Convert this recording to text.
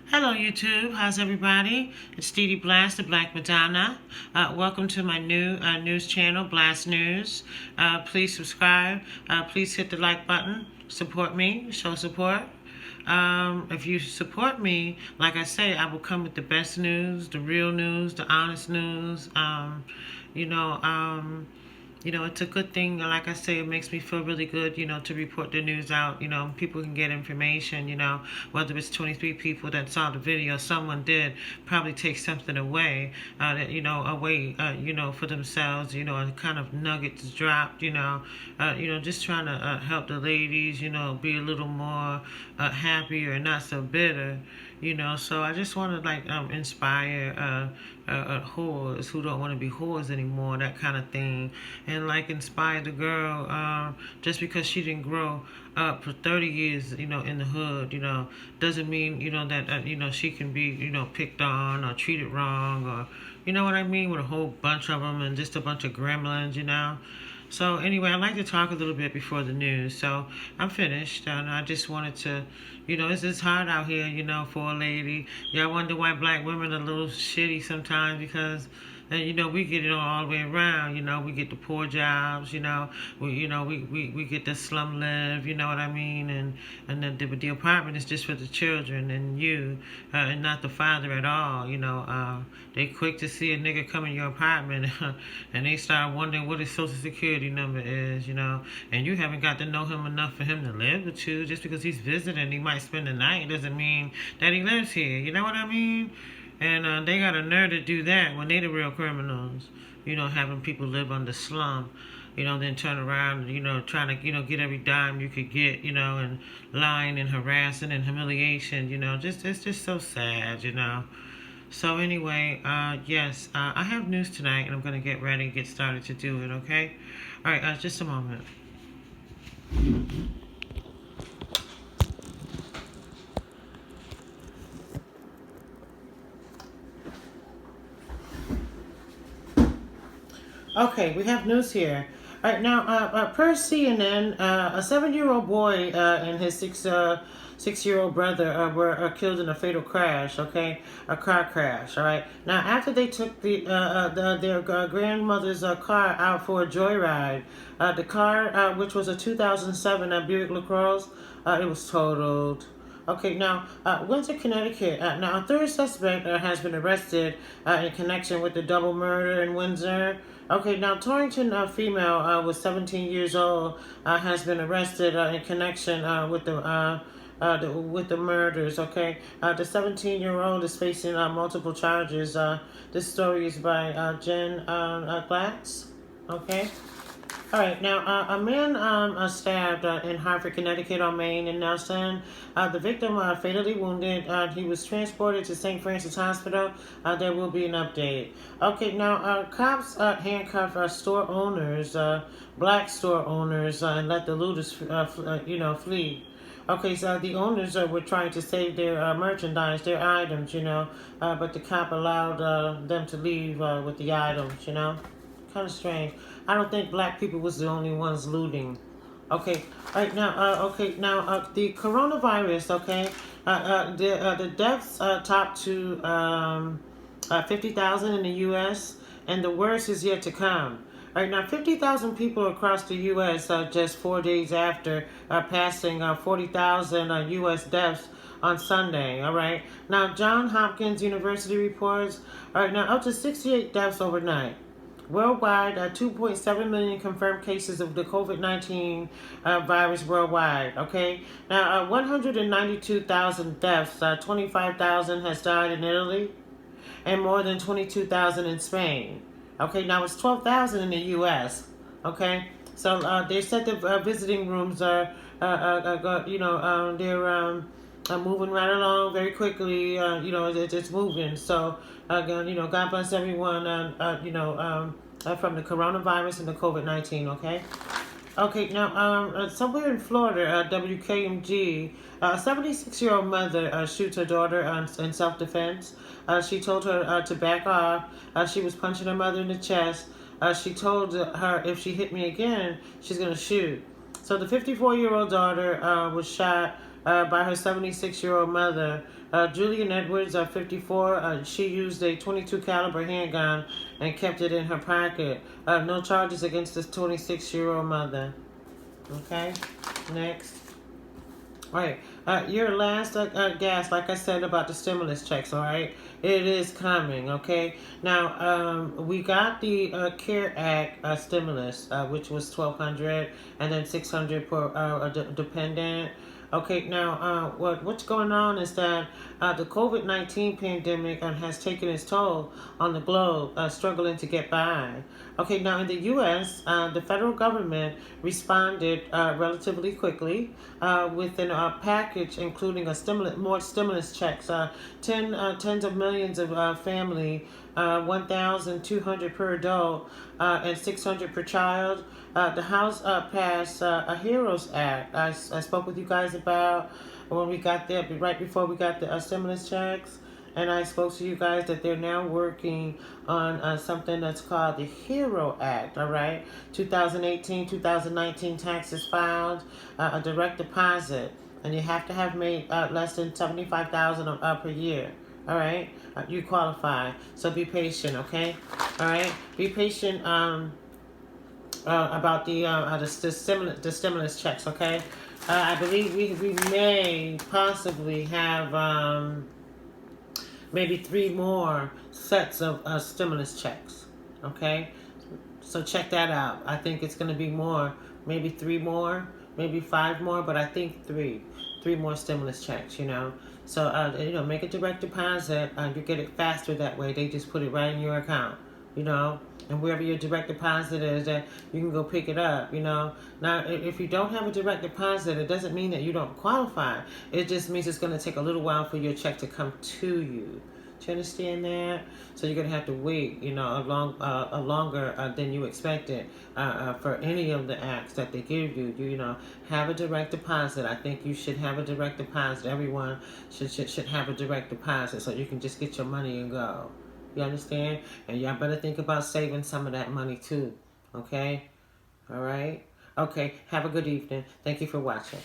Hello YouTube, how's everybody? It's Dee Blass, the Black Madonna. Welcome to my new news channel, Blass News. Please subscribe, please hit the like button, support me, show support. If you support me, like I say, I will come with the best news, the real news, the honest news. You know, um, it's a good thing. Like I say, it makes me feel really good, to report the news out. People can get information, whether it's 23 people that saw the video, someone did probably take something away, for themselves, and kind of nuggets dropped, just trying to help the ladies, be a little more happier and not so bitter. So I just want to inspire whores who don't want to be whores anymore, that kind of thing, and inspire the girl just because she didn't grow up for 30 years, in the hood, doesn't mean that she can be picked on or treated wrong, or you know what I mean, with a whole bunch of them and just a bunch of gremlins. So anyway, I'd like to talk a little bit before the news. So I'm finished, and I just wanted to, it's hard out here, for a lady. Yeah, I wonder why black women are a little shitty sometimes because. And we get it all the way around. We get the poor jobs. We get the slum live. You know what I mean? And the apartment is just for the children and you, and not the father at all. They quick to see a nigga come in your apartment, and they start wondering what his social security number is. And you haven't got to know him enough for him to live with you. Just because he's visiting, he might spend the night doesn't mean that he lives here. You know what I mean? And they got a nerve to do that when they the real criminals. Having people live on the slum. Then turn around, trying to, get every dime you could get, and lying and harassing and humiliation, it's just so sad. So anyway, yes, I have news tonight, and I'm going to get ready and get started to do it, okay? All right, just a moment. Okay, we have news here. All right, now, per CNN, a 7-year-old boy and his six-year-old brother were killed in a fatal crash. Okay, a car crash. All right. Now, after they took their grandmother's car out for a joyride, the car, which was a 2007 Buick LaCrosse, it was totaled. Okay, now, Windsor, Connecticut. Now, a third suspect has been arrested in connection with the double murder in Windsor. Okay, now, Torrington female was 17 years old, has been arrested in connection with the murders. Okay, the 17-year-old is facing multiple charges. This story is by Jen Blass. Okay. All right, now a man stabbed in Hartford, Connecticut on Main and Nelson. The victim fatally wounded. He was transported to St. Francis Hospital. There will be an update. Okay, now cops handcuff store owners, black store owners, and let the looters, flee. Okay, so the owners were trying to save their merchandise, their items, but the cop allowed them to leave with the items, Kind of strange. I don't think black people was the only ones looting. Okay, right now, the coronavirus, okay, the deaths topped to 50,000 in the U.S., and the worst is yet to come. Right now, 50,000 people across the U.S. Just 4 days after passing 40,000 U.S. deaths on Sunday. All right. Now, Johns Hopkins University reports, all right, now up to 68 deaths overnight. Worldwide, 2.7 million confirmed cases of the COVID-19 virus worldwide. Okay, now 192,000 deaths. 25,000 has died in Italy, and more than 22,000 in Spain. Okay, now it's 12,000 in the U.S. Okay, so they said the visiting rooms are, they're moving right along very quickly. It's moving. So, God bless everyone. From the coronavirus and the COVID-19. Okay. Okay. Now, somewhere in Florida, WKMG, a 76-year-old mother shoots her daughter in self-defense. She told her to back off. She was punching her mother in the chest. She told her if she hit me again, she's gonna shoot. So the 54-year-old daughter was shot by her 76-year-old mother. Julian Edwards, 54, she used a 22 caliber handgun and kept it in her pocket. No charges against this 26-year-old mother. Okay, next. All right, your last gas, like I said about the stimulus checks, all right? It is coming, okay? Now, we got the CARE Act stimulus, which was 1,200 and then 600 per dependent. Okay, now what's going on is that the COVID-19 pandemic has taken its toll on the globe, struggling to get by. Okay, now in the U.S., the federal government responded relatively quickly with a package including more stimulus checks, tens of millions of family, 1,200 per adult, and 600 per child. The House passed a HEROES Act. I spoke with you guys about when we got there, right before we got the stimulus checks. And I spoke to you guys that they're now working on something that's called the HERO Act, all right? 2018, 2019 taxes filed, a direct deposit, and you have to have made less than $75,000 per year. All right, you qualify. So be patient, okay? All right, be patient. About the stimulus checks, okay? I believe we may possibly have maybe 3 more sets of stimulus checks, okay? So check that out. I think it's going to be more, maybe 3 more, maybe 5 more, but I think 3 more stimulus checks, you know. So, make a direct deposit. You get it faster that way. They just put it right in your account, you know. And wherever your direct deposit is, that you can go pick it up, you know. Now, if you don't have a direct deposit, it doesn't mean that you don't qualify. It just means it's going to take a little while for your check to come to you. Do you understand that? So you're gonna have to wait, you know, a longer than you expected for any of the acts that they give you. You know, have a direct deposit. I think you should have a direct deposit. Everyone should have a direct deposit so you can just get your money and go. You understand? And y'all better think about saving some of that money too. Okay? All right? Okay. Have a good evening. Thank you for watching.